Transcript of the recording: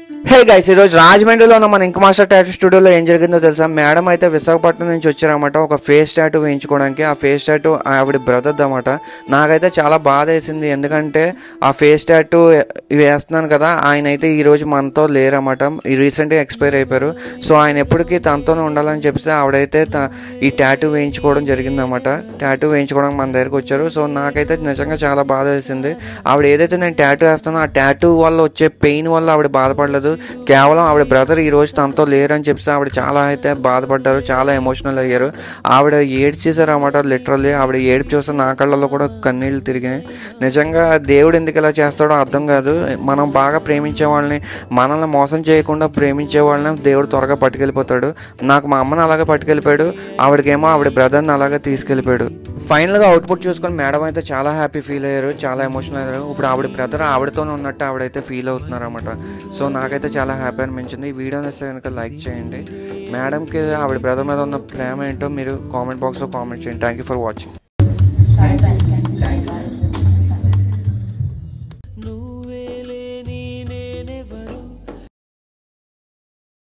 Hey guys, ఈరోజు రాజమండ్రిలో ఉన్న మన ఇంక్ మాస్టర్ టాటూ స్టూడియోలో ఏం జరిగిందో తెలుసా? మేడం అయితే విశాఖపట్నం నుంచి వచ్చారన్నమాట ఒక ఫేస్ టాటూ వేయించుకోవడానికి. ఆ ఫేస్ టాటూ ఆవిడ బ్రదర్ అన్నమాట. నాకైతే చాలా బాధ వేసింది, ఎందుకంటే ఆ ఫేస్ టాటూ వేస్తున్నాను కదా, ఆయన అయితే ఈరోజు మనతో లేరన్నమాట. రీసెంట్గా ఎక్స్పైర్ అయిపోయారు. సో ఆయన ఎప్పటికీ తనతోనే ఉండాలని చెప్పేసి ఆవిడైతే ఈ టాటూ వేయించుకోవడం జరిగిందన్నమాట. టాటూ వేయించుకోవడానికి మన దగ్గరికి వచ్చారు. సో నాకైతే నిజంగా చాలా బాధ వేసింది. ఆవిడ ఏదైతే నేను టాటూ వేస్తానో ఆ టాటూ వల్ల వచ్చే పెయిన్ వల్ల ఆవిడ బాధపడలేదు. కేవలం ఆవిడ బ్రదర్ ఈ రోజు తనతో లేరని చెప్పి ఆవిడ చాలా అయితే బాధపడ్డారు, చాలా ఎమోషనల్ అయ్యారు. ఆవిడ ఏడ్చేశారు అన్నమాట. లిటరల్లీ ఆవిడ ఏడుపు చూస్తే నా కళ్ళల్లో కూడా కన్నీళ్ళు తిరిగినాయి. నిజంగా దేవుడు ఎందుకు ఇలా చేస్తాడో అర్థం కాదు. మనం బాగా ప్రేమించే వాళ్ళని, మనల్ని మోసం చేయకుండా ప్రేమించే వాళ్ళని దేవుడు త్వరగా పట్టుకెళ్ళిపోతాడు. నాకు మా అమ్మని అలాగే పట్టుకెళ్ళిపోయాడు, ఆవిడకేమో ఆవిడ బ్రదర్ని అలాగే తీసుకెళ్ళిపోయాడు. ఫైనల్గా అవుట్పుట్ చూసుకొని మేడం అయితే చాలా హ్యాపీ ఫీల్ అయ్యారు, చాలా ఎమోషనల్ అయ్యారు. ఇప్పుడు ఆవిడ బ్రదర్ ఆవిడతోనే ఉన్నట్టు ఆవిడైతే ఫీల్ అవుతున్నారు అన్నమాట. సో నాకైతే చాలా హ్యాపీ అనిపించింది. ఈ వీడియో నచ్చితే కనుక లైక్ చేయండి. మేడంకి ఆవిడ బ్రదర్ మీద ఉన్న ప్రేమ ఏంటో మీరు కామెంట్ బాక్స్లో కామెంట్ చేయండి. Thank you for watching.